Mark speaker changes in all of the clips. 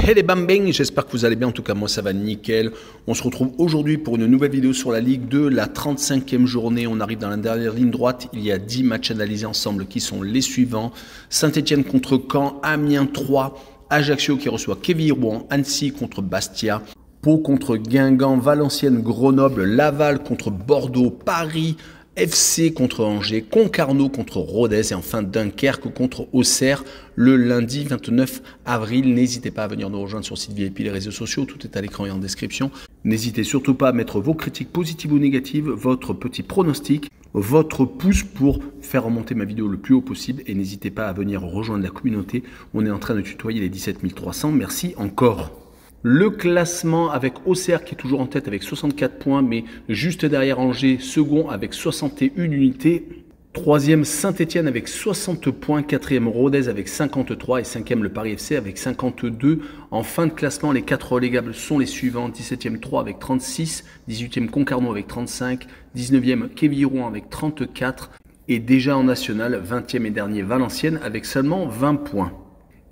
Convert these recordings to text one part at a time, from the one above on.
Speaker 1: Hey les bambins, j'espère que vous allez bien, en tout cas moi ça va nickel. On se retrouve aujourd'hui pour une nouvelle vidéo sur la Ligue 2, la 35e journée. On arrive dans la dernière ligne droite, il y a 10 matchs analysés ensemble qui sont les suivants. Saint-Etienne contre Caen, Amiens 3, Ajaccio qui reçoit Quevilly-Rouen, Annecy contre Bastia, Pau contre Guingamp, Valenciennes, Grenoble, Laval contre Bordeaux, Paris, FC contre Angers, Concarneau contre Rodez et enfin Dunkerque contre Auxerre le lundi 29 avril. N'hésitez pas à venir nous rejoindre sur le site VIP, les réseaux sociaux, tout est à l'écran et en description. N'hésitez surtout pas à mettre vos critiques positives ou négatives, votre petit pronostic, votre pouce pour faire remonter ma vidéo le plus haut possible et n'hésitez pas à venir rejoindre la communauté. On est en train de tutoyer les 17 300. Merci encore. Le classement avec Auxerre qui est toujours en tête avec 64 points, mais juste derrière Angers, second avec 61 unités. Troisième Saint-Etienne avec 60 points, quatrième Rodez avec 53 et cinquième le Paris FC avec 52. En fin de classement, les 4 relégables sont les suivants. 17e Troyes avec 36, 18e Concarneau avec 35, 19e Quevilly-Rouen avec 34 et déjà en national, 20e et dernier Valenciennes avec seulement 20 points.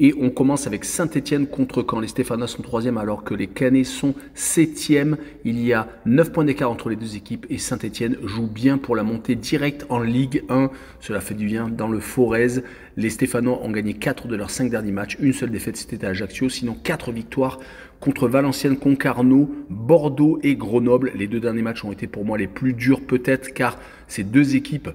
Speaker 1: Et on commence avec Saint-Etienne contre Caen. Les Stéphanois sont 3e alors que les Cannais sont 7e. Il y a 9 points d'écart entre les deux équipes et Saint-Etienne joue bien pour la montée directe en Ligue 1. Cela fait du bien dans le Forez. Les Stéphanois ont gagné 4 de leurs 5 derniers matchs. Une seule défaite, c'était à Ajaccio. Sinon 4 victoires contre Valenciennes, Concarneau, Bordeaux et Grenoble. Les 2 derniers matchs ont été pour moi les plus durs peut-être car ces deux équipes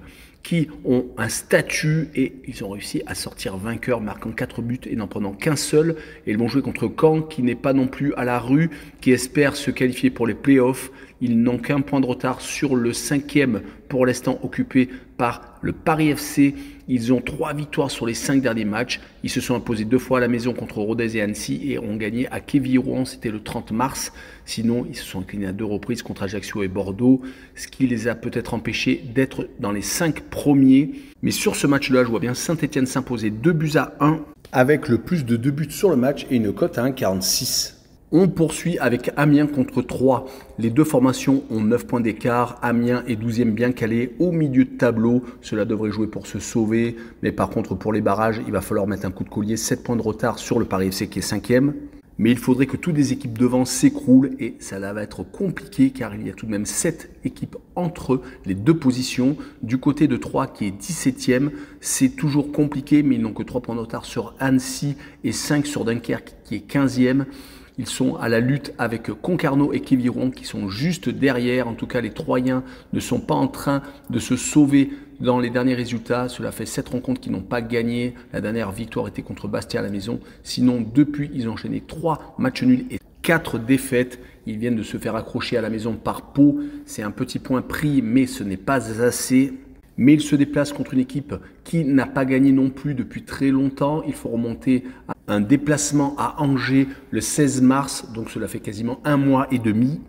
Speaker 1: qui ont un statut et ils ont réussi à sortir vainqueurs, marquant 4 buts et n'en prenant qu'un seul. Et ils vont jouer contre Caen qui n'est pas non plus à la rue, qui espère se qualifier pour les playoffs. Ils n'ont qu'un point de retard sur le 5e pour l'instant occupé par le Paris FC. Ils ont 3 victoires sur les 5 derniers matchs. Ils se sont imposés 2 fois à la maison contre Rodez et Annecy et ont gagné à Quevilly-Rouen, c'était le 30 mars. Sinon, ils se sont inclinés à 2 reprises contre Ajaccio et Bordeaux, ce qui les a peut-être empêchés d'être dans les 5 premiers. Mais sur ce match-là, je vois bien Saint-Etienne s'imposer 2-1 avec le plus de 2 buts sur le match et une cote à 1,46. On poursuit avec Amiens contre Troyes. Les deux formations ont 9 points d'écart. Amiens est 12e bien calé au milieu de tableau. Cela devrait jouer pour se sauver. Mais par contre, pour les barrages, il va falloir mettre un coup de collier. 7 points de retard sur le Paris FC qui est 5e. Mais il faudrait que toutes les équipes devant s'écroulent et ça va être compliqué car il y a tout de même 7 équipes entre les deux positions. Du côté de Troyes qui est 17e, c'est toujours compliqué mais ils n'ont que 3 points de retard sur Annecy et 5 sur Dunkerque qui est 15e. Ils sont à la lutte avec Concarneau et Quevilly-Rouen qui sont juste derrière. En tout cas, les Troyens ne sont pas en train de se sauver dans les derniers résultats. Cela fait 7 rencontres qu'ils n'ont pas gagné. La dernière victoire était contre Bastia à la maison. Sinon, depuis, ils ont enchaîné 3 matchs nuls et 4 défaites. Ils viennent de se faire accrocher à la maison par Pau. C'est un petit point pris, mais ce n'est pas assez. Mais il se déplace contre une équipe qui n'a pas gagné non plus depuis très longtemps. Il faut remonter à un déplacement à Angers le 16 mars, donc cela fait quasiment 1 mois et demi.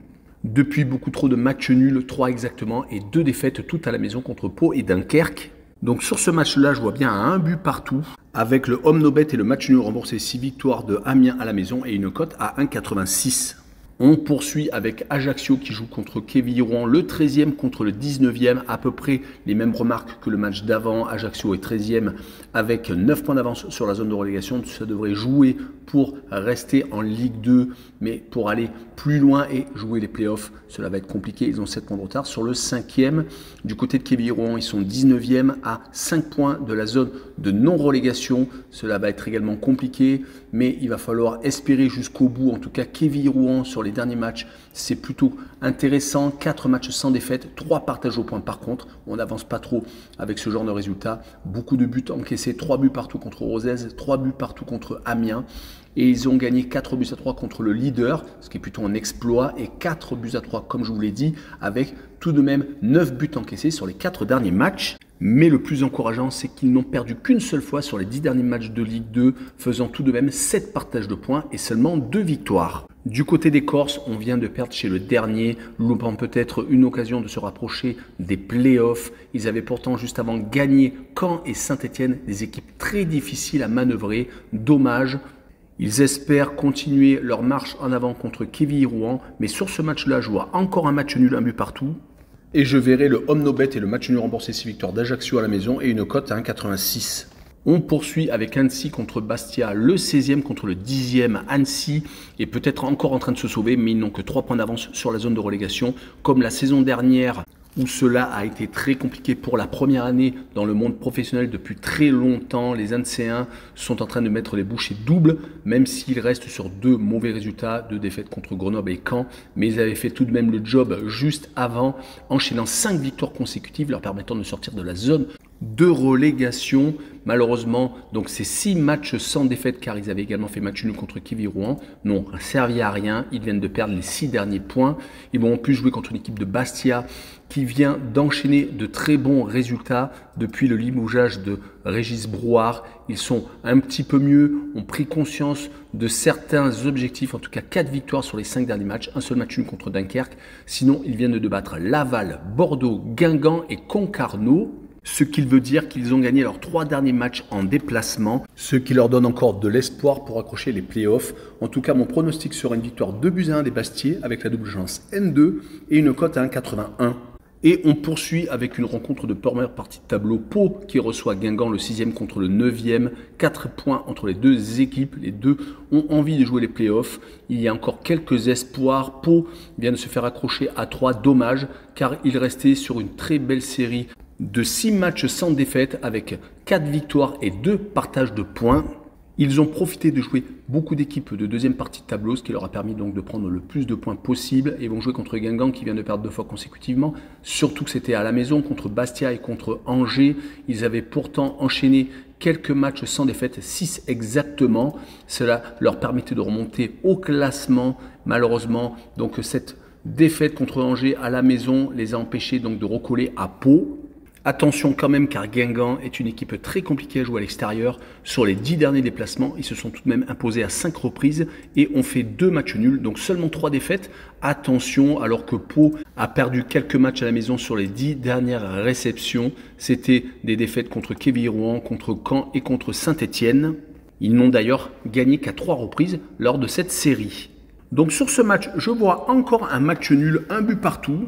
Speaker 1: Depuis beaucoup trop de matchs nuls, 3 exactement, et 2 défaites toutes à la maison contre Pau et Dunkerque. Donc sur ce match-là, je vois bien un but partout, avec le home no bet et le match nul remboursé 6 victoires de Amiens à la maison et une cote à 1,86. On poursuit avec Ajaccio qui joue contre Quevilly-Rouen, le 13e contre le 19e, à peu près les mêmes remarques que le match d'avant. Ajaccio est 13e avec 9 points d'avance sur la zone de relégation. Ça devrait jouer pour rester en Ligue 2, mais pour aller plus loin et jouer les playoffs, cela va être compliqué. Ils ont 7 points de retard sur le 5e. Du côté de Quevilly-Rouen, ils sont 19e à 5 points de la zone de non-relégation. Cela va être également compliqué, mais il va falloir espérer jusqu'au bout. En tout cas, Quevilly-Rouen sur les derniers matchs, c'est plutôt intéressant. 4 matchs sans défaite, 3 partages au point par contre. On n'avance pas trop avec ce genre de résultats. Beaucoup de buts encaissés, 3 buts partout contre Rodez, 3 buts partout contre Amiens. Et ils ont gagné 4-3 contre le leader, ce qui est plutôt un exploit, et 4-3 comme je vous l'ai dit, avec tout de même 9 buts encaissés sur les 4 derniers matchs. Mais le plus encourageant, c'est qu'ils n'ont perdu qu'une seule fois sur les 10 derniers matchs de Ligue 2, faisant tout de même 7 partages de points et seulement 2 victoires. Du côté des Corses, on vient de perdre chez le dernier, loupant peut-être une occasion de se rapprocher des playoffs. Ils avaient pourtant juste avant gagné Caen et Saint-Etienne, des équipes très difficiles à manœuvrer. Dommage. Ils espèrent continuer leur marche en avant contre Quevilly-Rouen, mais sur ce match-là, je vois encore un match nul, un but partout. Et je verrai le home no bet et le match nul remboursé 6 victoires d'Ajaccio à la maison et une cote à 1,86. On poursuit avec Annecy contre Bastia, le 16e contre le 10e. Annecy est peut-être encore en train de se sauver, mais ils n'ont que 3 points d'avance sur la zone de relégation. Comme la saison dernière, où cela a été très compliqué pour la première année dans le monde professionnel depuis très longtemps, les Annéciens sont en train de mettre les bouchées doubles, même s'ils restent sur 2 mauvais résultats, 2 défaites contre Grenoble et Caen. Mais ils avaient fait tout de même le job juste avant, enchaînant 5 victoires consécutives, leur permettant de sortir de la zone de relégation. Malheureusement, donc ces 6 matchs sans défaite, car ils avaient également fait match nul contre Quevilly-Rouen, n'ont servi à rien. Ils viennent de perdre les 6 derniers points. Ils vont en plus jouer contre une équipe de Bastia qui vient d'enchaîner de très bons résultats depuis le limogeage de Régis Brouard. Ils sont un petit peu mieux, ont pris conscience de certains objectifs, en tout cas 4 victoires sur les 5 derniers matchs, un seul match nul contre Dunkerque. Sinon, ils viennent de battre Laval, Bordeaux, Guingamp et Concarneau. Ce qui veut dire qu'ils ont gagné leurs 3 derniers matchs en déplacement, ce qui leur donne encore de l'espoir pour accrocher les playoffs. En tout cas, mon pronostic sera une victoire 2-1 des Bastiers avec la double chance N2 et une cote à 1,81. Et on poursuit avec une rencontre de première partie de tableau. Pau qui reçoit Guingamp, le 6e contre le 9e. 4 points entre les 2 équipes. Les deux ont envie de jouer les playoffs. Il y a encore quelques espoirs. Pau vient de se faire accrocher à 3. Dommage, car il restait sur une très belle série de 6 matchs sans défaite avec 4 victoires et 2 partages de points. Ils ont profité de jouer beaucoup d'équipes de deuxième partie de tableau, ce qui leur a permis donc de prendre le plus de points possible. Et vont jouer contre Guingamp qui vient de perdre 2 fois consécutivement. Surtout que c'était à la maison contre Bastia et contre Angers. Ils avaient pourtant enchaîné quelques matchs sans défaite, 6 exactement. Cela leur permettait de remonter au classement. Malheureusement, donc cette défaite contre Angers à la maison les a empêchés donc de recoller à Pau. Attention quand même, car Guingamp est une équipe très compliquée à jouer à l'extérieur. Sur les 10 derniers déplacements, ils se sont tout de même imposés à 5 reprises et ont fait 2 matchs nuls, donc seulement 3 défaites. Attention, alors que Pau a perdu quelques matchs à la maison sur les 10 dernières réceptions. C'était des défaites contre Quevilly-Rouen, contre Caen et contre Saint-Étienne. Ils n'ont d'ailleurs gagné qu'à 3 reprises lors de cette série. Donc sur ce match, je vois encore un match nul, un but partout,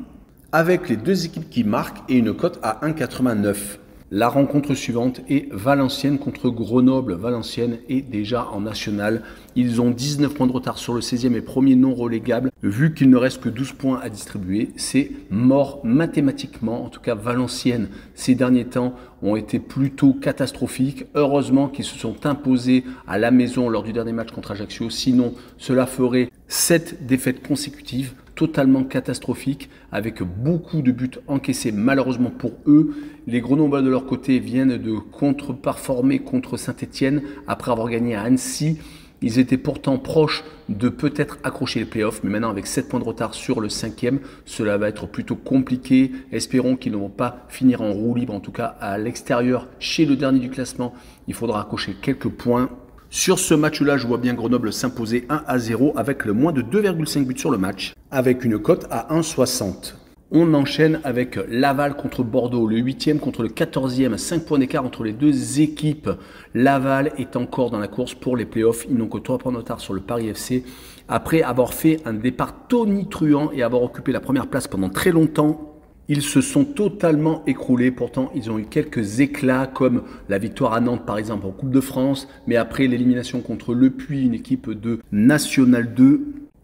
Speaker 1: avec les 2 équipes qui marquent et une cote à 1,89. La rencontre suivante est Valenciennes contre Grenoble. Valenciennes est déjà en national. Ils ont 19 points de retard sur le 16e et premier non relégable. Vu qu'il ne reste que 12 points à distribuer, c'est mort mathématiquement. En tout cas, Valenciennes, ces derniers temps, ont été plutôt catastrophiques. Heureusement qu'ils se sont imposés à la maison lors du dernier match contre Ajaccio. Sinon, cela ferait 7 défaites consécutives, totalement catastrophiques, avec beaucoup de buts encaissés malheureusement pour eux. Les Grenoblois de leur côté viennent de contre-performer contre Saint-Étienne après avoir gagné à Annecy. Ils étaient pourtant proches de peut-être accrocher les playoffs, mais maintenant avec 7 points de retard sur le 5e, cela va être plutôt compliqué. Espérons qu'ils ne vont pas finir en roue libre, en tout cas à l'extérieur, chez le dernier du classement. Il faudra accrocher quelques points. Sur ce match-là, je vois bien Grenoble s'imposer 1-0 avec le moins de 2,5 buts sur le match, avec une cote à 1,60. On enchaîne avec Laval contre Bordeaux, le 8e contre le 14e, 5 points d'écart entre les 2 équipes. Laval est encore dans la course pour les playoffs, ils n'ont que 3 points de retard sur le Paris FC. Après avoir fait un départ tonitruant et avoir occupé la première place pendant très longtemps, ils se sont totalement écroulés. Pourtant, ils ont eu quelques éclats comme la victoire à Nantes par exemple en Coupe de France, mais après l'élimination contre Le Puy, une équipe de National 2,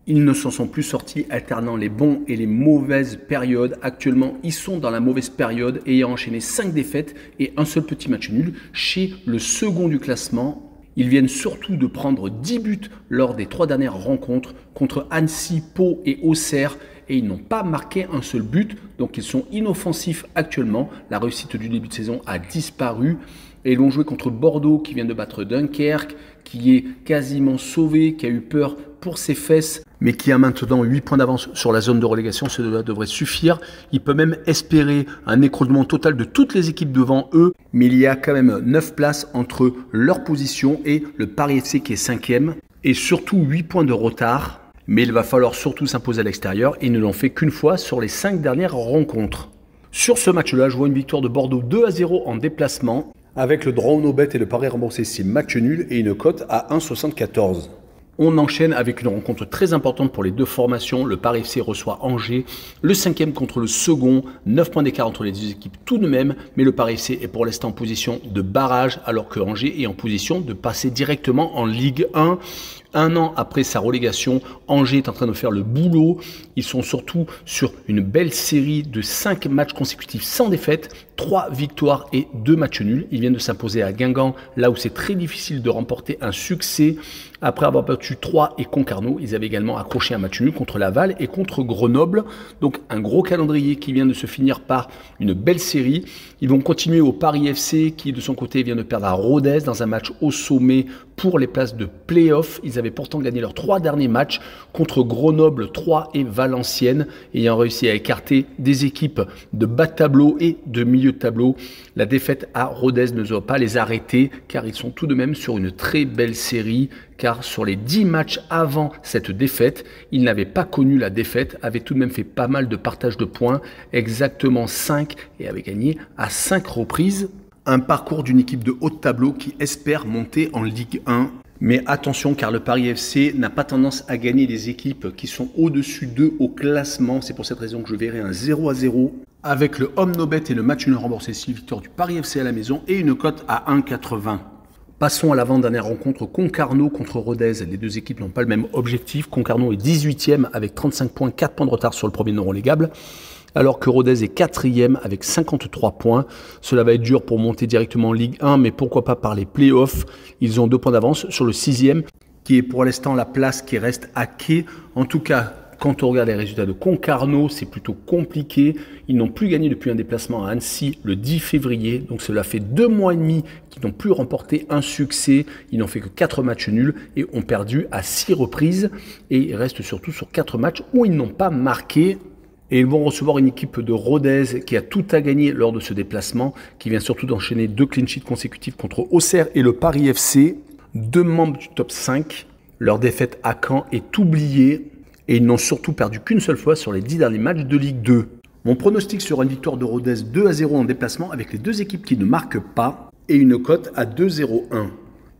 Speaker 1: ils ne s'en sont plus sortis, alternant les bons et les mauvaises périodes. Actuellement, ils sont dans la mauvaise période, ayant enchaîné 5 défaites et un seul petit match nul chez le second du classement. Ils viennent surtout de prendre 10 buts lors des 3 dernières rencontres contre Annecy, Pau et Auxerre, et ils n'ont pas marqué un seul but, donc ils sont inoffensifs actuellement. La réussite du début de saison a disparu. Et ils vont jouer contre Bordeaux qui vient de battre Dunkerque, qui est quasiment sauvé, qui a eu peur pour ses fesses, mais qui a maintenant 8 points d'avance sur la zone de relégation. Cela devrait suffire. Il peut même espérer un écroulement total de toutes les équipes devant eux, mais il y a quand même 9 places entre leur position et le Paris FC qui est 5e, et surtout 8 points de retard. Mais il va falloir surtout s'imposer à l'extérieur, et ils ne l'ont fait qu'une fois sur les 5 dernières rencontres. Sur ce match-là, je vois une victoire de Bordeaux 2-0 en déplacement, avec le droit au no bet et le pari remboursé 6 matchs nuls et une cote à 1,74. On enchaîne avec une rencontre très importante pour les deux formations. Le Paris FC reçoit Angers, le 5e contre le second. 9 points d'écart entre les deux équipes tout de même, mais le Paris FC est pour l'instant en position de barrage, alors que Angers est en position de passer directement en Ligue 1. Un an après sa relégation, Angers est en train de faire le boulot. Ils sont surtout sur une belle série de 5 matchs consécutifs sans défaite, 3 victoires et 2 matchs nuls. Ils viennent de s'imposer à Guingamp, là où c'est très difficile de remporter un succès. Après avoir battu 3 et Concarneau, ils avaient également accroché un match nul contre Laval et contre Grenoble. Donc un gros calendrier qui vient de se finir par une belle série. Ils vont continuer au Paris FC qui de son côté vient de perdre à Rodez dans un match au sommet pour les places de play-off. Ils avaient pourtant gagné leurs 3 derniers matchs contre Grenoble, 3 et Valenciennes, ayant réussi à écarter des équipes de bas de tableau et de milieu de tableau. La défaite à Rodez ne doit pas les arrêter car ils sont tout de même sur une très belle série. Car sur les 10 matchs avant cette défaite, ils n'avaient pas connu la défaite, avaient tout de même fait pas mal de partage de points, exactement 5 et avaient gagné à 5 reprises. Un parcours d'une équipe de haut de tableau qui espère monter en Ligue 1. Mais attention car le Paris FC n'a pas tendance à gagner des équipes qui sont au-dessus d'eux au classement. C'est pour cette raison que je verrai un 0-0 avec le home no bet et le match nul remboursé 6 victoires du Paris FC à la maison et une cote à 1,80. Passons à l'avant-dernière rencontre, Concarneau contre Rodez. Les deux équipes n'ont pas le même objectif. Concarneau est 18e avec 35 points, 4 points de retard sur le premier non relégable, alors que Rodez est 4e avec 53 points. Cela va être dur pour monter directement en Ligue 1, mais pourquoi pas par les playoffs. Ils ont 2 points d'avance sur le 6e, qui est pour l'instant la place qui reste à quai. En tout cas, quand on regarde les résultats de Concarneau, c'est plutôt compliqué. Ils n'ont plus gagné depuis un déplacement à Annecy le 10 février. Donc cela fait 2 mois et demi qu'ils n'ont plus remporté un succès. Ils n'ont fait que 4 matchs nuls et ont perdu à 6 reprises. Et ils restent surtout sur 4 matchs où ils n'ont pas marqué. Et ils vont recevoir une équipe de Rodez qui a tout à gagner lors de ce déplacement, qui vient surtout d'enchaîner 2 clean sheets consécutifs contre Auxerre et le Paris FC. 2 membres du top 5. Leur défaite à Caen est oubliée. Et ils n'ont surtout perdu qu'une seule fois sur les 10 derniers matchs de Ligue 2. Mon pronostic sera une victoire de Rodez 2-0 en déplacement avec les deux équipes qui ne marquent pas et une cote à 2-0-1.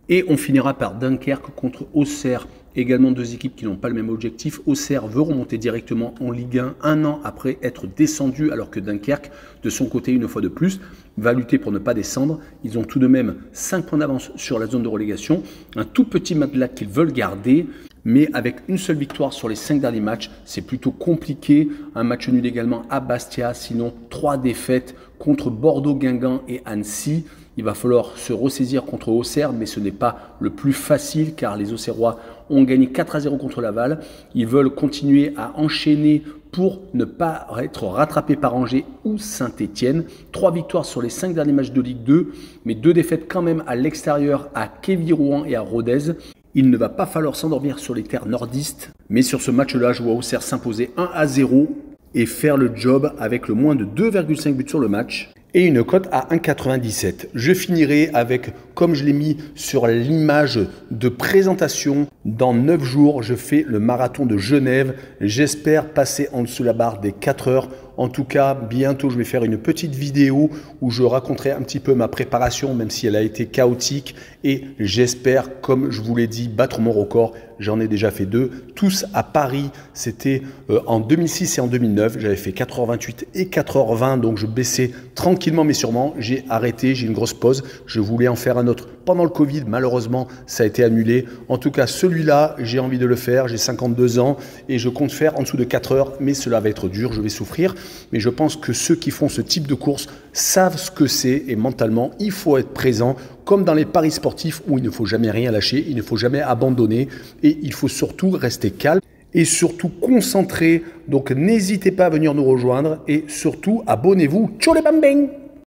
Speaker 1: Et on finira par Dunkerque contre Auxerre, également 2 équipes qui n'ont pas le même objectif. Auxerre veut remonter directement en Ligue 1 un an après être descendu, alors que Dunkerque, de son côté une fois de plus, va lutter pour ne pas descendre. Ils ont tout de même 5 points d'avance sur la zone de relégation, un tout petit matelas qu'ils veulent garder. Mais avec une seule victoire sur les 5 derniers matchs, c'est plutôt compliqué. Un match nul également à Bastia, sinon 3 défaites contre Bordeaux, Guingamp et Annecy. Il va falloir se ressaisir contre Auxerre, mais ce n'est pas le plus facile car les Auxerrois ont gagné 4-0 contre Laval. Ils veulent continuer à enchaîner pour ne pas être rattrapés par Angers ou Saint-Etienne. 3 victoires sur les 5 derniers matchs de Ligue 2, mais 2 défaites quand même à l'extérieur à Quevilly-Rouen et à Rodez. Il ne va pas falloir s'endormir sur les terres nordistes, mais sur ce match-là, je vois Auxerre s'imposer 1-0 et faire le job avec le moins de 2,5 buts sur le match et une cote à 1,97. Je finirai avec, comme je l'ai mis sur l'image de présentation, dans 9 jours, je fais le marathon de Genève. J'espère passer en dessous la barre des 4 heures. En tout cas, bientôt, je vais faire une petite vidéo où je raconterai un petit peu ma préparation, même si elle a été chaotique. Et j'espère, comme je vous l'ai dit, battre mon record. J'en ai déjà fait 2, tous à Paris. C'était en 2006 et en 2009. J'avais fait 4h28 et 4h20, donc je baissais tranquillement mais sûrement. J'ai arrêté, j'ai une grosse pause. Je voulais en faire un autre pendant le Covid. Malheureusement, ça a été annulé. En tout cas, celui-là, j'ai envie de le faire. J'ai 52 ans et je compte faire en dessous de 4 heures, mais cela va être dur, je vais souffrir. Mais je pense que ceux qui font ce type de course savent ce que c'est et mentalement, il faut être présent comme dans les paris sportifs où il ne faut jamais rien lâcher, il ne faut jamais abandonner et il faut surtout rester calme et surtout concentré. Donc n'hésitez pas à venir nous rejoindre et surtout abonnez-vous. Ciao les bambins!